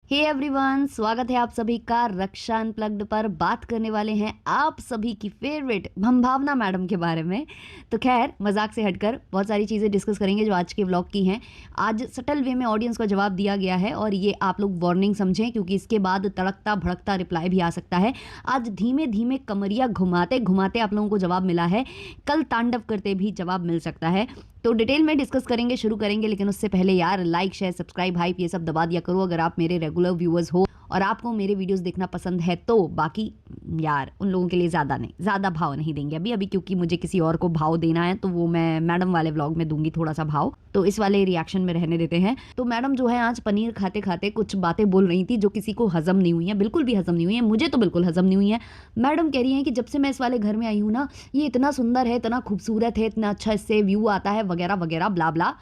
Hey everyone, स्वागत है आप सभी का रक्षा अनप्लग्ड पर। बात करने वाले हैं आप सभी की फेवरेट भावना मैडम के बारे में। तो खैर, मजाक से हटकर बहुत सारी चीज़ें डिस्कस करेंगे जो आज के व्लॉग की हैं। आज सटल वे में ऑडियंस को जवाब दिया गया है और ये आप लोग वार्निंग समझें, क्योंकि इसके बाद तड़कता भड़कता रिप्लाई भी आ सकता है। आज धीमे धीमे कमरिया घुमाते घुमाते आप लोगों को जवाब मिला है, कल तांडव करते भी जवाब मिल सकता है। तो डिटेल में डिस्कस करेंगे, शुरू करेंगे, लेकिन उससे पहले यार लाइक शेयर सब्सक्राइब हाइप ये सब दबा दिया करो अगर आप मेरे रेगुलर व्यूअर्स हो और आपको मेरे वीडियोस देखना पसंद है। तो बाकी यार उन लोगों के लिए ज़्यादा भाव नहीं देंगे अभी, क्योंकि मुझे किसी और को भाव देना है तो वो मैं मैडम वाले व्लॉग में दूंगी थोड़ा सा भाव, तो इस वाले रिएक्शन में रहने देते हैं। तो मैडम जो है आज पनीर खाते खाते कुछ बातें बोल रही थी जो किसी को हजम नहीं हुई है, बिल्कुल भी हजम नहीं हुई है। मुझे तो बिल्कुल हजम नहीं हुई है। मैडम कह रही हैं कि जब से मैं इस वाले घर में आई हूँ ना, ये इतना सुंदर है, इतना खूबसूरत है, इतना अच्छा इससे व्यू आता है वगैरह वगैरह ब्ला ब्ला,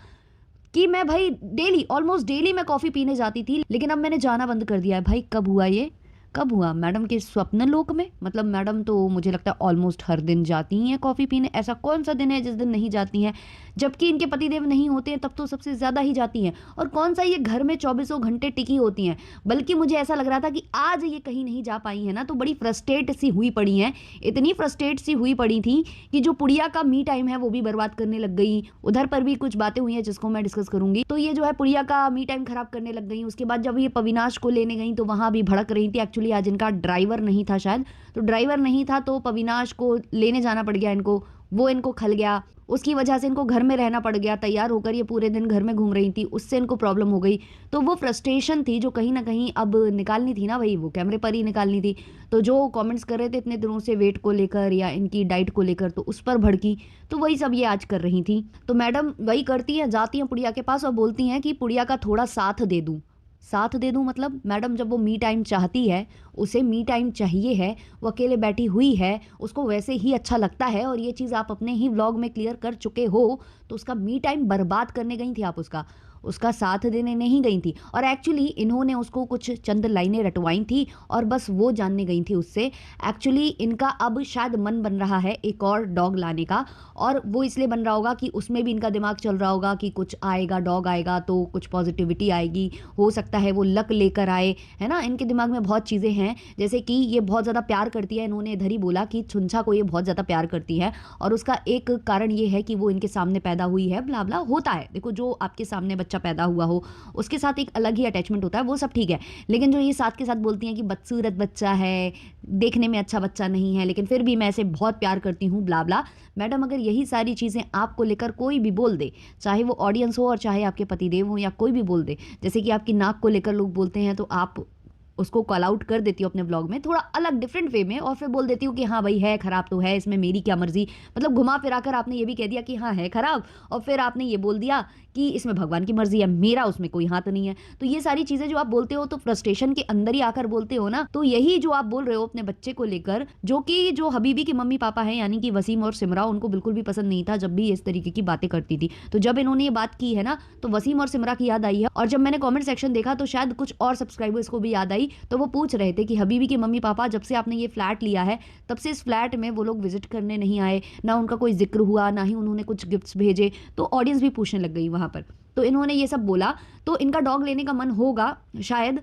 कि मैं भाई डेली ऑलमोस्ट डेली मैं कॉफ़ी पीने जाती थी, लेकिन अब मैंने जाना बंद कर दिया है। भाई कब हुआ ये? कब हुआ? मैडम के स्वप्न लोक में? मतलब मैडम तो मुझे लगता है ऑलमोस्ट हर दिन जाती हैं कॉफ़ी पीने। ऐसा कौन सा दिन है जिस दिन नहीं जाती हैं? जबकि इनके पतिदेव नहीं होते हैं तब तो सबसे ज़्यादा ही जाती हैं। और कौन सा ये घर में 24 घंटे टिकी होती हैं। बल्कि मुझे ऐसा लग रहा था कि आज ये कहीं नहीं जा पाई हैं ना, तो बड़ी फ्रस्ट्रेट सी हुई पड़ी हैं। इतनी फ्रस्ट्रेट सी हुई पड़ी थी कि जो पुड़िया का मी टाइम है वो भी बर्बाद करने लग गई। उधर पर भी कुछ बातें हुई हैं जिसको मैं डिस्कस करूंगी। तो ये जो है पुड़िया का मी टाइम खराब करने लग गई। उसके बाद जब ये पविनाश को लेने गई तो वहां भी भड़क रही थी। एक्चुअली आज इनका ड्राइवर नहीं था शायद, तो ड्राइवर नहीं था तो पविनाश को लेने जाना पड़ गया इनको, वो इनको खल गया। उसकी वजह से इनको घर में रहना पड़ गया। तैयार होकर ये पूरे दिन घर में घूम रही थी, उससे इनको प्रॉब्लम हो गई। तो वो फ्रस्ट्रेशन थी जो कहीं ना कहीं अब निकालनी थी ना भाई, वो कैमरे पर ही निकालनी थी। तो जो कमेंट्स कर रहे थे इतने दिनों से वेट को लेकर या इनकी डाइट को लेकर, तो उस पर भड़की। तो वही सब ये आज कर रही थी। तो मैडम वही करती हैं, जाती हैं पुड़िया के पास और बोलती हैं कि पुड़िया का थोड़ा साथ दे दूँ। साथ दे दूं मतलब मैडम जब वो मी टाइम चाहती है, उसे मी टाइम चाहिए है, वो अकेले बैठी हुई है, उसको वैसे ही अच्छा लगता है, और ये चीज़ आप अपने ही व्लॉग में क्लियर कर चुके हो, तो उसका मी टाइम बर्बाद करने गई थी आप, उसका साथ देने नहीं गई थी। और एक्चुअली इन्होंने उसको कुछ चंद लाइनें रटवाई थी और बस वो जानने गई थी उससे। एक्चुअली इनका अब शायद मन बन रहा है एक और डॉग लाने का, और वो इसलिए बन रहा होगा कि उसमें भी इनका दिमाग चल रहा होगा कि कुछ आएगा, डॉग आएगा तो कुछ पॉजिटिविटी आएगी, हो सकता है वो लक लेकर आए, है ना। इनके दिमाग में बहुत चीज़ें हैं, जैसे कि ये बहुत ज़्यादा प्यार करती है। इन्होंने इधर ही बोला कि छुंछा को ये बहुत ज़्यादा प्यार करती है और उसका एक कारण ये है कि वो इनके सामने पैदा हुई है, ब्ला ब्ला होता है। देखो, जो आपके सामने बच्चा पैदा हुआ हो उसके साथ एक अलग ही अटैचमेंट होता है, वो सब ठीक है। लेकिन जो ये साथ के साथ बोलती हैं कि बदसूरत बच्चा है, देखने में अच्छा बच्चा नहीं है, लेकिन फिर भी मैं इसे बहुत प्यार करती हूँ, ब्ला ब्ला। मैडम अगर यही सारी चीज़ें आपको लेकर कोई भी बोल दे, चाहे वो ऑडियंस हो और चाहे आपके पतिदेव हो या कोई भी बोल दे, जैसे कि आपकी नाक को लेकर लोग बोलते हैं, तो आप उसको कॉल आउट कर देती हूँ अपने ब्लॉग में थोड़ा अलग डिफरेंट वे में, और फिर बोल देती हूँ कि हाँ भाई है खराब तो है, इसमें मेरी क्या मर्जी। मतलब घुमा फिरा कर आपने ये भी कह दिया कि हाँ है खराब, और फिर आपने ये बोल दिया कि इसमें भगवान की मर्जी है, मेरा उसमें कोई हाथ नहीं है। तो ये सारी चीजें जो आप बोलते हो तो फ्रस्ट्रेशन के अंदर ही आकर बोलते हो ना। तो यही जो आप बोल रहे हो अपने बच्चे को लेकर, जो हबीबी के मम्मी पापा हैं यानी कि वसीम और सिमरा, उनको बिल्कुल भी पसंद नहीं था जब भी इस तरीके की बातें करती थी। तो जब इन्होंने ये बात की है ना, तो वसीम और सिमरा की याद आई है। और जब मैंने कॉमेंट सेक्शन देखा तो शायद कुछ और सब्सक्राइबर्स को भी याद आई, तो वो पूछ रहे थे कि हबीबी के मम्मी पापा जब से आपने ये फ्लैट लिया है तब से इस फ्लैट में वो लोग विजिट करने नहीं आए, ना उनका कोई जिक्र हुआ, ना ही उन्होंने कुछ गिफ्ट्स भेजे। तो ऑडियंस भी पूछने लग गई वहां पर। तो इन्होंने ये सब बोला, तो इनका डॉग लेने का मन होगा शायद,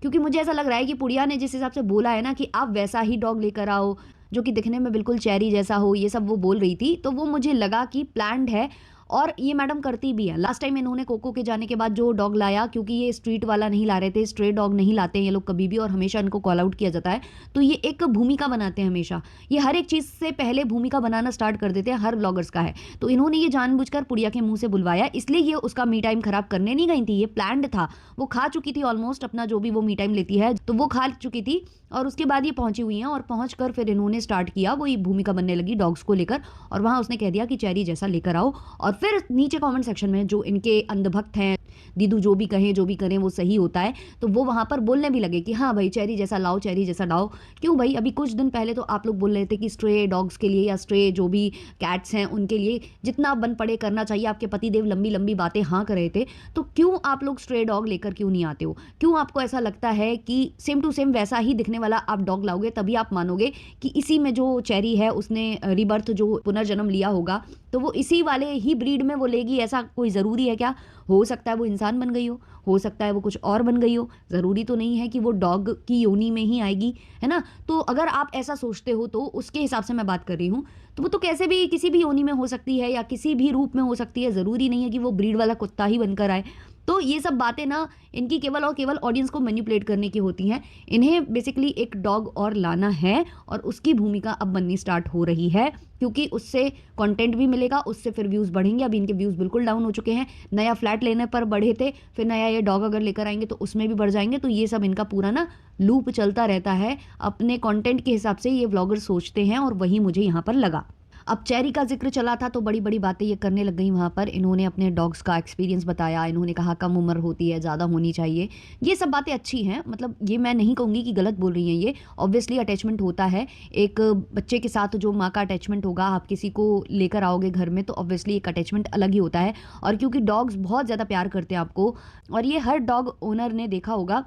क्योंकि मुझे ऐसा लग रहा है कि पुड़िया ने जिस हिसाब से बोला है ना कि आप वैसा ही डॉग लेकर आओ जो कि दिखने में बिल्कुल चेरी जैसा हो, ये सब वो बोल रही थी, तो वो मुझे लगा कि प्लान्ड है। और ये मैडम करती भी है। लास्ट टाइम इन्होंने कोको के जाने के बाद जो डॉग लाया, क्योंकि ये स्ट्रीट वाला नहीं ला रहे थे, स्ट्रे डॉग नहीं लाते हैं ये लोग कभी भी, और हमेशा इनको कॉल आउट किया जाता है, तो ये एक भूमिका बनाते हैं हमेशा। ये हर एक चीज़ से पहले भूमिका बनाना स्टार्ट कर देते हैं, हर ब्लॉगर्स का है। तो इन्होंने ये जानबूझकर पुड़िया के मुंह से बुलवाया, इसलिए ये उसका मी टाइम खराब करने नहीं गई थी, ये प्लान्ड था। वो खा चुकी थी ऑलमोस्ट अपना जो भी वो मी टाइम लेती है, तो वो खा चुकी थी, और उसके बाद ये पहुंची हुई हैं, और पहुंच कर फिर इन्होंने स्टार्ट किया, वो ये भूमिका बनने लगी डॉग्स को लेकर, और वहां उसने कह दिया कि चेरी जैसा लेकर आओ। और फिर नीचे कमेंट सेक्शन में जो इनके अंधभक्त हैं, दीदू जो भी कहें जो भी करें वो सही होता है, तो वो वहां पर बोलने भी लगे कि हाँ भाई चेरी जैसा लाओ, चेरी जैसा लाओ। क्यों भाई, अभी कुछ दिन पहले तो आप लोग बोल रहे थे कि स्ट्रे डॉग्स के लिए या स्ट्रे जो भी कैट्स हैं उनके लिए जितना बन पड़े करना चाहिए। आपके पतिदेव लंबी लंबी बातें हाँ कर रहे थे, तो क्यों आप लोग स्ट्रे डॉग लेकर क्यों नहीं आते हो? क्यों आपको ऐसा लगता है कि सेम टू सेम वैसा ही दिखने वाला आप डॉग लाओगे तभी आप मानोगे कि इसी में जो चेरी है उसने रिबर्थ जो पुनर्जन्म लिया होगा, तो वो इसी वाले ही ब्रीड ब्रीड में वो लेगी ऐसा कोई ज़रूरी है क्या? हो सकता है वो इंसान बन गई हो सकता है वो कुछ और बन गई हो, ज़रूरी तो नहीं है कि वो डॉग की योनि में ही आएगी, है ना? तो अगर आप ऐसा सोचते हो तो उसके हिसाब से मैं बात कर रही हूँ, तो वो तो कैसे भी किसी भी योनि में हो सकती है या किसी भी रूप में हो सकती है, ज़रूरी नहीं है कि वो ब्रीड वाला कुत्ता ही बनकर आए। तो ये सब बातें ना इनकी केवल और केवल ऑडियंस को मैनिपुलेट करने की होती हैं। इन्हें बेसिकली एक डॉग और लाना है और उसकी भूमिका अब बननी स्टार्ट हो रही है, क्योंकि उससे कंटेंट भी मिलेगा, उससे फिर व्यूज़ बढ़ेंगे। अभी इनके व्यूज़ बिल्कुल डाउन हो चुके हैं। नया फ्लैट लेने पर बढ़े थे, फिर नया ये डॉग अगर लेकर आएँगे तो उसमें भी बढ़ जाएँगे। तो ये सब इनका पूरा ना लूप चलता रहता है। अपने कंटेंट के हिसाब से ये व्लॉगर सोचते हैं और वही मुझे यहाँ पर लगा। अब चेरी का ज़िक्र चला था तो बड़ी-बड़ी बातें ये करने लग गई वहाँ पर। इन्होंने अपने डॉग्स का एक्सपीरियंस बताया, इन्होंने कहा कम उम्र होती है, ज़्यादा होनी चाहिए। ये सब बातें अच्छी हैं, मतलब ये मैं नहीं कहूँगी कि गलत बोल रही हैं ये। ऑब्वियसली अटैचमेंट होता है। एक बच्चे के साथ जो माँ का अटैचमेंट होगा, आप किसी को लेकर आओगे घर में तो ऑब्वियसली एक अटैचमेंट अलग ही होता है। और क्योंकि डॉग्स बहुत ज़्यादा प्यार करते हैं आपको, और ये हर डॉग ओनर ने देखा होगा।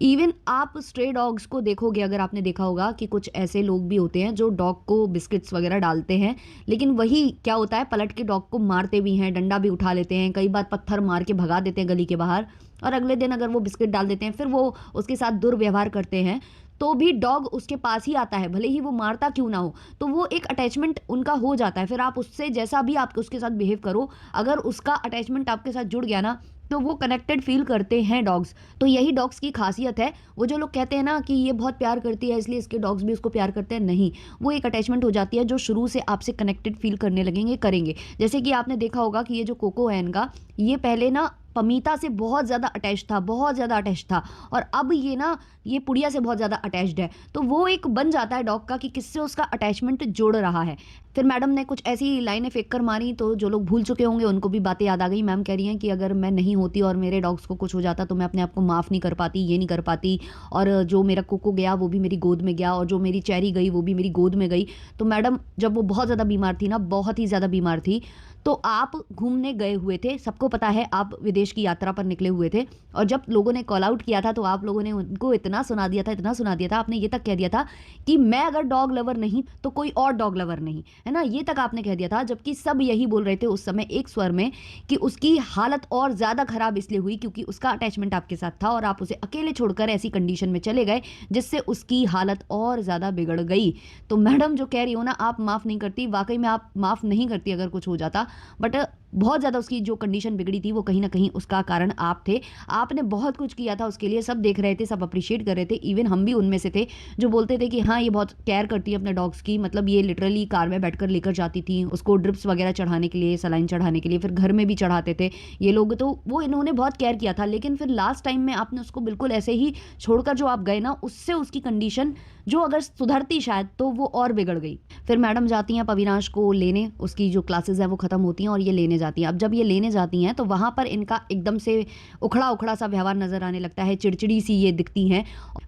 इवन आप स्ट्रे डॉग्स को देखोगे, अगर आपने देखा होगा कि कुछ ऐसे लोग भी होते हैं जो डॉग को बिस्किट्स वगैरह डालते हैं, लेकिन वही क्या होता है, पलट के डॉग को मारते भी हैं, डंडा भी उठा लेते हैं, कई बार पत्थर मार के भगा देते हैं गली के बाहर, और अगले दिन अगर वो बिस्किट डाल देते हैं फिर वो उसके साथ दुर्व्यवहार करते हैं, तो भी डॉग उसके पास ही आता है, भले ही वो मारता क्यों ना हो। तो वो एक अटैचमेंट उनका हो जाता है। फिर आप उससे जैसा भी आप उसके साथ बिहेव करो, अगर उसका अटैचमेंट आपके साथ जुड़ गया ना, तो वो कनेक्टेड फील करते हैं डॉग्स। तो यही डॉग्स की खासियत है। वो जो लोग कहते हैं ना कि ये बहुत प्यार करती है इसलिए इसके डॉग्स भी उसको प्यार करते हैं, नहीं, वो एक अटैचमेंट हो जाती है जो शुरू से आपसे कनेक्टेड फील करने लगेंगे, करेंगे। जैसे कि आपने देखा होगा कि ये जो कोको है इनका, ये पहले ना पमीता से बहुत ज़्यादा अटैच था, बहुत ज़्यादा अटैच था, और अब ये ना ये पुड़िया से बहुत ज़्यादा अटैच्ड है। तो वो एक बन जाता है डॉग का कि किससे उसका अटैचमेंट जुड़ रहा है। फिर मैडम ने कुछ ऐसी लाइनें फेंक कर मारी, तो जो लोग भूल चुके होंगे उनको भी बातें याद आ गई। मैम कह रही हैं कि अगर मैं नहीं होती और मेरे डॉग्स को कुछ हो जाता तो मैं अपने आप को माफ़ नहीं कर पाती, ये नहीं कर पाती, और जो मेरा कोको गया वो भी मेरी गोद में गया, और जो मेरी चेरी गई वो भी मेरी गोद में गई। तो मैडम जब वो बहुत ज़्यादा बीमार थी ना, बहुत ही ज़्यादा बीमार थी, तो आप घूमने गए हुए थे, सबको पता है आप विदेश की यात्रा पर निकले हुए थे, और जब लोगों ने कॉल आउट किया था तो आप लोगों ने उनको इतना सुना दिया था, इतना सुना दिया था, आपने ये तक कह दिया था कि मैं अगर डॉग लवर नहीं तो कोई और डॉग लवर नहीं, है ना, ये तक आपने कह दिया था। जबकि सब यही बोल रहे थे उस समय एक स्वर में कि उसकी हालत और ज़्यादा खराब इसलिए हुई क्योंकि उसका अटैचमेंट आपके साथ था और आप उसे अकेले छोड़कर ऐसी कंडीशन में चले गए जिससे उसकी हालत और ज़्यादा बिगड़ गई। तो मैडम जो कह रही हो ना, आप माफ़ नहीं करती, वाकई में आप माफ़ नहीं करती अगर कुछ हो जाता, बट बहुत ज़्यादा उसकी जो कंडीशन बिगड़ी थी वो कहीं ना कहीं उसका कारण आप थे। आपने बहुत कुछ किया था उसके लिए, सब देख रहे थे, सब अप्रिशिएट कर रहे थे। इवन हम भी उनमें से थे जो बोलते थे कि हाँ ये बहुत केयर करती है अपने डॉग्स की, मतलब ये लिटरली कार में बैठकर लेकर जाती थी उसको ड्रिप्स वगैरह चढ़ाने के लिए, सलाइन चढ़ाने के लिए, फिर घर में भी चढ़ाते थे ये लोग। तो वो इन्होंने बहुत केयर किया था, लेकिन फिर लास्ट टाइम में आपने उसको बिल्कुल ऐसे ही छोड़कर जो आप गए ना, उससे उसकी कंडीशन जो अगर सुधरती शायद तो वो और बिगड़ गई। फिर मैडम जाती हैं अविनाश को लेने, उसकी जो क्लासेस हैं वो ख़त्म होती हैं और ये लेने जाती हैं। अब जब ये लेने जाती हैं तो वहाँ पर इनका एकदम से उखड़ा उखड़ा सा व्यवहार नज़र आने लगता है, चिड़चिड़ी सी ये दिखती हैं।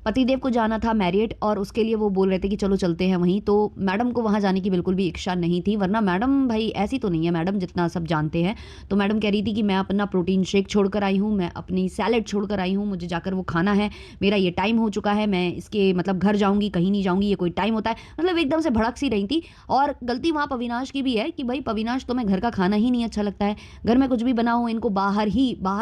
पतिदेव को जाना था मैरियट और उसके लिए वो बोल रहे थे कि चलो चलते हैं वहीं, तो मैडम को वहाँ जाने की बिल्कुल भी इच्छा नहीं थी, वरना मैडम भाई ऐसी तो नहीं है मैडम, जितना सब जानते हैं। तो मैडम कह रही थी कि मैं अपना प्रोटीन शेक छोड़कर आई हूँ, मैं अपनी सैलेड छोड़कर आई हूँ, मुझे जाकर वो खाना है, मेरा ये टाइम हो चुका है, मैं इसके मतलब घर जाऊँगी, कहीं नहीं जाऊँगी, ये कोई टाइम होता है, मतलब एकदम से भड़क सी रही थी। और गलती वहाँ अविनाश की भी है कि भाई अविनाश तुम्हें घर का खाना ही नहीं अच्छा लगता है, घर में कुछ भी बनाओ इनको बाहर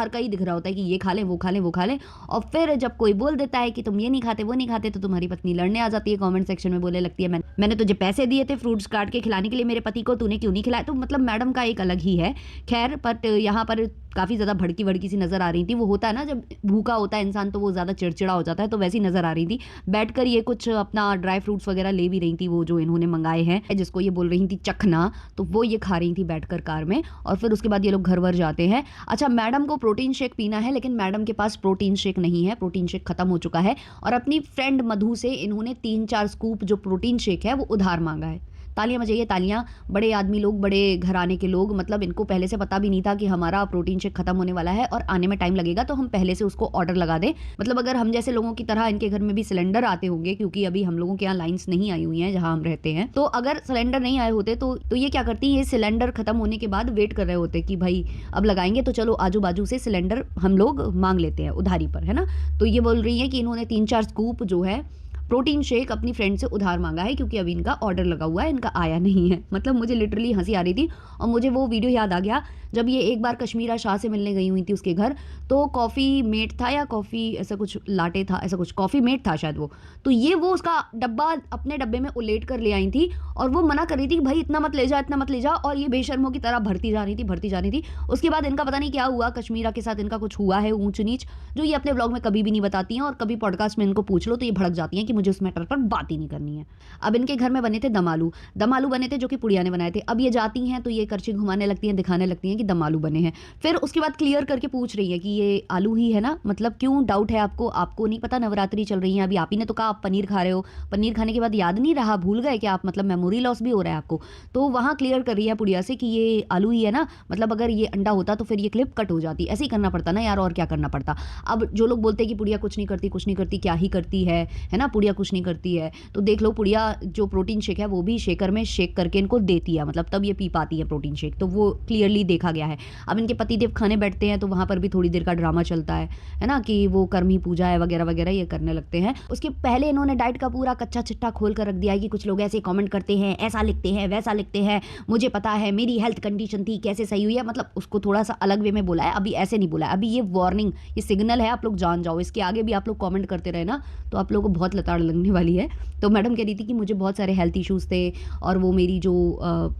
का ही दिख रहा होता है कि ये खा लें वो खा लें वो खा लें। और फिर जब कोई बोल देता है कि तुम ये नहीं खाते वो नहीं खाते, तो तुम्हारी पत्नी लड़ने आ जाती है, कमेंट सेक्शन में बोलने लगती है मैंने तुझे पैसे दिए थे फ्रूट्स काट के खिलाने के लिए मेरे पति को, तूने क्यों नहीं खिलाया। तो मतलब मैडम का एक अलग ही है। खैर बट यहाँ पर काफ़ी ज़्यादा भड़की भड़की सी नज़र आ रही थी। वो होता है ना जब भूखा होता है इंसान तो वो ज़्यादा चिड़चिड़ा हो जाता है, तो वैसी नज़र आ रही थी। बैठकर ये कुछ अपना ड्राई फ्रूट्स वगैरह ले भी रही थी, वो जो इन्होंने मंगाए हैं, जिसको ये बोल रही थी चखना, तो वो ये खा रही थी बैठकर कार में। और फिर उसके बाद ये लोग घर वर जाते हैं। अच्छा, मैडम को प्रोटीन शेक पीना है, लेकिन मैडम के पास प्रोटीन शेक नहीं है, प्रोटीन शेक खत्म हो चुका है। और अपनी फ्रेंड मधु से इन्होंने 3-4 स्कूप जो प्रोटीन शेक है वो उधार मांगा है। तालियां बजाइए तालियां। बड़े आदमी लोग, बड़े घराने के लोग, मतलब इनको पहले से पता भी नहीं था कि हमारा प्रोटीन शेक खत्म होने वाला है और आने में टाइम लगेगा, तो हम पहले से उसको ऑर्डर लगा दें। मतलब अगर हम जैसे लोगों की तरह इनके घर में भी सिलेंडर आते होंगे, क्योंकि अभी हम लोगों के यहाँ लाइन्स नहीं आई हुई हैं जहाँ हम रहते हैं, तो अगर सिलेंडर नहीं आए होते तो ये क्या करती, ये सिलेंडर खत्म होने के बाद वेट कर रहे होते कि भाई अब लगाएंगे, तो चलो आजू बाजू से सिलेंडर हम लोग मांग लेते हैं उधारी पर, है ना। तो ये बोल रही है कि इन्होंने 3-4 स्कूप जो है प्रोटीन शेक अपनी फ्रेंड से उधार मांगा है क्योंकि अभी इनका ऑर्डर लगा हुआ है, इनका आया नहीं है। मतलब मुझे लिटरली हंसी आ रही थी और मुझे वो वीडियो याद आ गया जब ये एक बार कश्मीरा शाह से मिलने गई हुई थी उसके घर, तो कॉफ़ी मेट था या कॉफ़ी ऐसा कुछ लाटे था, ऐसा कुछ कॉफ़ी मेट था शायद वो, तो ये वो उसका डब्बा अपने डब्बे में उलेट कर ले आई थी और वो मना कर रही थी कि भाई इतना मत ले जा, इतना मत ले जा, और ये बेशर्मों की तरह भरती जा रही थी, भरती जा रही थी। उसके बाद इनका पता नहीं क्या हुआ, कश्मीरा के साथ इनका कुछ हुआ है ऊंच नीच, जो ये अपने ब्लॉग में कभी भी नहीं बताती हैं, और कभी पॉडकास्ट में इनको पूछ लो तो ये भड़क जाती हैं कि मुझे उस मैटर पर बात ही नहीं करनी है। अब इनके घर में बने थे दम आलू बने थे जो कि पुड़िया ने बनाए थे। अब ये जाती हैं तो ये करछी घुमाने लगती हैं, दिखाने लगती हैं कि दम आलू बने हैं। फिर उसके बाद क्लियर करके पूछ रही है कि ये आलू ही है ना, मतलब क्यों डाउट है आपको, आपको नहीं पता नवरात्रि चल रही है, अभी आप ही ने तो कहा आप पनीर खा रहे हो, पनीर खाने के बाद याद नहीं रहा, भूल गए कि आप, मतलब मेमोरी लॉस भी हो रहा है आपको। तो वहाँ क्लियर कर रही है पुड़िया से कि ये आलू ही है ना, मतलब अगर ये अंडा होता तो फिर ये क्लिप कट हो जाती, ऐसे ही करना पड़ता ना यार, और क्या करना पड़ता। अब जो लोग बोलते हैं कि पुड़िया कुछ नहीं करती, कुछ नहीं करती, क्या ही करती है ना, पुड़िया कुछ नहीं करती है, तो देख लो पुड़िया जो प्रोटीन शेक है वो भी शेकर में शेक करके इनको देती है, मतलब तब ये पी पाती है प्रोटीन शेक, तो वो क्लियरली देखा गया है। अब इनके पतिदेव खाने बैठते हैं तो वहाँ पर भी थोड़ी देर का ड्रामा चलता है ना, कि वो कर्म ही पूजा है वगैरह वगैरह ये करने लगते हैं। उसके पहले इन्होंने डाइट का पूरा कच्चा चिट्ठा खोल कर रख दिया है कि कुछ लोग ऐसे कमेंट करते हैं, ऐसा लिखते हैं, वैसा लिखते हैं, मुझे पता है मेरी हेल्थ कंडीशन थी, कैसे सही हुई है, मतलब उसको थोड़ा सा अलग वे में बोला है, अभी ऐसे नहीं बोला है, अभी ये वार्निंग, ये सिग्नल है, आप लोग जान जाओ, इसके आगे भी आप लोग कमेंट करते रहे ना तो आप लोगों को बहुत लताड़ लगने वाली है। तो मैडम कह रही थी कि मुझे बहुत सारे हेल्थ इश्यूज़ थे और वो मेरी जो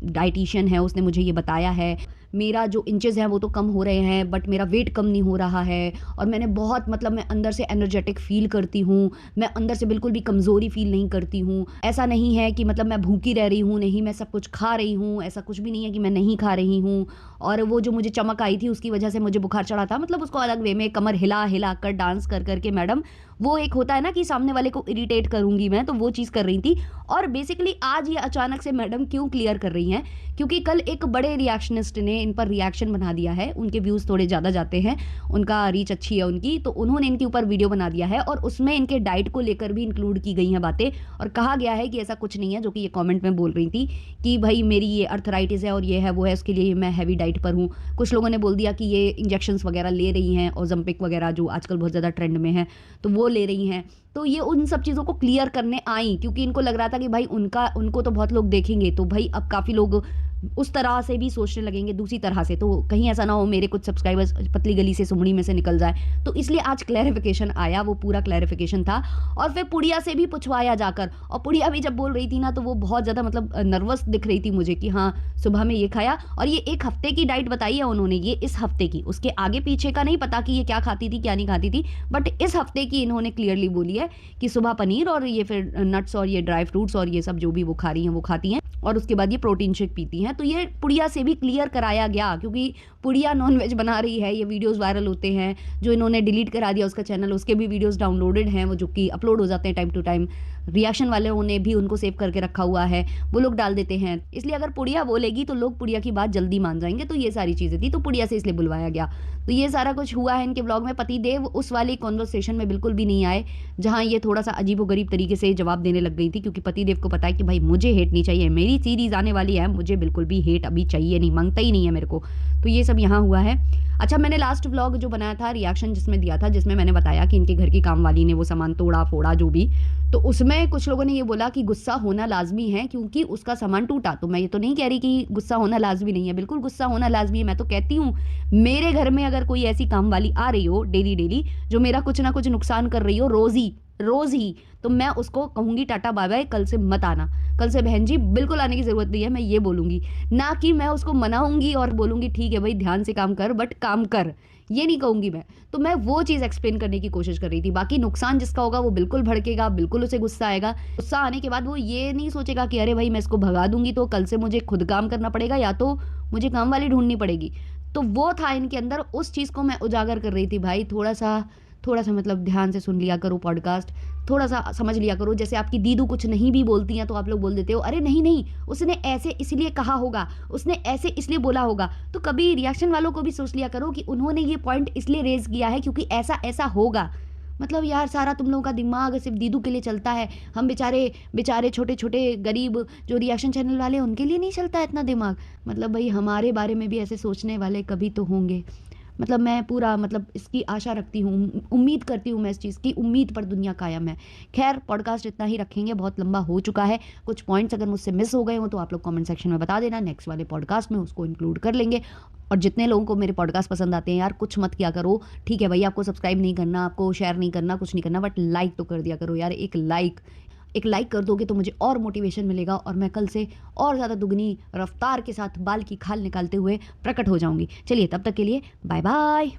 डाइटिशियन है उसने मुझे ये बताया है, मेरा जो इंचेस हैं वो तो कम हो रहे हैं बट मेरा वेट कम नहीं हो रहा है, और मैंने बहुत, मतलब मैं अंदर से एनर्जेटिक फील करती हूँ, मैं अंदर से बिल्कुल भी कमज़ोरी फील नहीं करती हूँ, ऐसा नहीं है कि मतलब मैं भूखी रह रही हूँ, नहीं मैं सब कुछ खा रही हूँ, ऐसा कुछ भी नहीं है कि मैं नहीं खा रही हूँ, और वो जो मुझे चमक आई थी उसकी वजह से मुझे बुखार चढ़ा था, मतलब उसको अलग वे में कमर हिला हिला कर डांस कर करके मैडम, वो एक होता है ना कि सामने वाले को इरिटेट करूंगी मैं, तो वो चीज़ कर रही थी। और बेसिकली आज ये अचानक से मैडम क्यों क्लियर कर रही हैं, क्योंकि कल एक बड़े रिएक्शनिस्ट ने इन पर रिएक्शन बना दिया है, उनके व्यूज़ थोड़े ज़्यादा जाते हैं, उनका रीच अच्छी है उनकी, तो उन्होंने इनके ऊपर वीडियो बना दिया है और उसमें इनके डाइट को लेकर भी इंक्लूड की गई हैं बातें, और कहा गया है कि ऐसा कुछ नहीं है जो कि ये कमेंट में बोल रही थी कि भाई मेरी ये अर्थराइटिस है और ये है वो है, उसके लिए मैं हैवी डाइट पर हूँ। कुछ लोगों ने बोल दिया कि ये इंजेक्शंस वगैरह ले रही हैं, ओज़ेम्पिक वगैरह जो आजकल बहुत ज़्यादा ट्रेंड में है, तो वो ले रही हैं। तो ये उन सब चीज़ों को क्लियर करने आई क्योंकि इनको लग रहा था कि भाई उनको तो बहुत लोग देखेंगे, तो भाई अब काफ़ी लोग उस तरह से भी सोचने लगेंगे, दूसरी तरह से, तो कहीं ऐसा ना हो मेरे कुछ सब्सक्राइबर्स पतली गली से सुमड़ी में से निकल जाए, तो इसलिए आज क्लैरिफिकेशन आया, वो पूरा क्लैरिफिकेशन था। और फिर पुड़िया से भी पूछवाया जाकर, और पुड़िया भी जब बोल रही थी ना तो वो बहुत ज़्यादा मतलब नर्वस दिख रही थी मुझे कि हाँ सुबह में ये खाया, और ये एक हफ्ते की डाइट बताई है उन्होंने, ये इस हफ्ते की, उसके आगे पीछे का नहीं पता कि ये क्या खाती थी क्या नहीं खाती थी, बट इस हफ्ते की इन्होंने क्लियरली बोली है कि सुबह पनीर और ये फिर नट्स और ये ड्राई फ्रूट्स और ये सब जो भी वो खा रही हैं वो खाती हैं, और उसके बाद ये प्रोटीन शेक पीती हैं। तो ये पुड़िया से भी क्लियर कराया गया क्योंकि पुड़िया नॉनवेज बना रही है, ये वीडियोस वायरल होते हैं, जो इन्होंने डिलीट करा दिया उसका चैनल, उसके भी वीडियोस डाउनलोडेड हैं, वो जो कि अपलोड हो जाते हैं टाइम टू टाइम, रिएक्शन वालों ने भी उनको सेव करके रखा हुआ है, वो लोग डाल देते हैं, इसलिए अगर पुड़िया बोलेगी तो लोग पुड़िया की बात जल्दी मान जाएंगे। तो ये सारी चीज़ें थी, तो पुड़िया से इसलिए बुलवाया गया। तो ये सारा कुछ हुआ है इनके ब्लॉग में। पतिदेव उस वाली कॉन्वर्सेशन में बिल्कुल भी नहीं आए जहाँ ये थोड़ा सा अजीबोगरीब तरीके से जवाब देने लग गई थी, क्योंकि पतिदेव को पता है कि भाई मुझे हेट नहीं चाहिए, मेरी सीरीज आने वाली है, मुझे बिल्कुल भी हेट अभी चाहिए नहीं, मांगता ही नहीं है मेरे को। तो ये सब यहाँ हुआ है। अच्छा, मैंने लास्ट व्लॉग जो बनाया था रिएक्शन जिसमें दिया था, जिसमें मैंने बताया कि इनके घर की काम वाली ने वो सामान तोड़ा फोड़ा जो भी, तो उसमें कुछ लोगों ने ये बोला कि गुस्सा होना लाजमी है क्योंकि उसका सामान टूटा। तो मैं ये तो नहीं कह रही कि गुस्सा होना लाजमी नहीं है, बिल्कुल गुस्सा होना लाजमी है। मैं तो कहती हूँ मेरे घर में अगर कोई ऐसी काम वाली आ रही हो डेली डेली जो मेरा कुछ ना कुछ नुकसान कर रही हो रोज ही, तो मैं उसको कहूंगी टाटा बाय बाय, कल से मत आना, कल से बहन जी बिल्कुल आने की जरूरत नहीं है, मैं ये बोलूंगी, ना कि मैं उसको मनाऊंगी और बोलूंगी ठीक है भाई ध्यान से काम कर, बट काम कर, ये नहीं कहूंगी मैं। तो मैं वो चीज़ एक्सप्लेन करने की कोशिश कर रही थी। बाकी नुकसान जिसका होगा वो बिल्कुल भड़केगा, बिल्कुल उसे गुस्सा आएगा। गुस्सा आने के बाद वो ये नहीं सोचेगा कि अरे भाई मैं इसको भगा दूंगी तो कल से मुझे खुद काम करना पड़ेगा या तो मुझे काम वाली ढूंढनी पड़ेगी। तो वो था इनके अंदर, उस चीज़ को मैं उजागर कर रही थी। भाई थोड़ा सा मतलब ध्यान से सुन लिया करो पॉडकास्ट, थोड़ा सा समझ लिया करो। जैसे आपकी दीदू कुछ नहीं भी बोलती हैं तो आप लोग बोल देते हो अरे नहीं नहीं उसने ऐसे इसलिए कहा होगा, उसने ऐसे इसलिए बोला होगा। तो कभी रिएक्शन वालों को भी सोच लिया करो कि उन्होंने ये पॉइंट इसलिए रेज किया है क्योंकि ऐसा ऐसा होगा। मतलब यार सारा तुम लोगों का दिमाग सिर्फ दीदू के लिए चलता है, हम बेचारे छोटे छोटे गरीब जो रिएक्शन चैनल वाले उनके लिए नहीं चलता है इतना दिमाग। मतलब भाई हमारे बारे में भी ऐसे सोचने वाले कभी तो होंगे। मतलब मैं पूरा मतलब इसकी आशा रखती हूँ, उम्मीद करती हूँ मैं इस चीज़ की, उम्मीद पर दुनिया कायम है। खैर पॉडकास्ट इतना ही रखेंगे, बहुत लंबा हो चुका है। कुछ पॉइंट्स अगर मुझसे मिस हो गए हों तो आप लोग कमेंट सेक्शन में बता देना, नेक्स्ट वाले पॉडकास्ट में उसको इंक्लूड कर लेंगे। और जितने लोगों को मेरे पॉडकास्ट पसंद आते हैं यार, कुछ मत किया करो, ठीक है भाई, आपको सब्सक्राइब नहीं करना, आपको शेयर नहीं करना, कुछ नहीं करना, बट लाइक तो कर दिया करो यार। एक लाइक कर दोगे तो मुझे और मोटिवेशन मिलेगा और मैं कल से और ज़्यादा दुगनी रफ्तार के साथ बाल की खाल निकालते हुए प्रकट हो जाऊंगी। चलिए तब तक के लिए बाय बाय।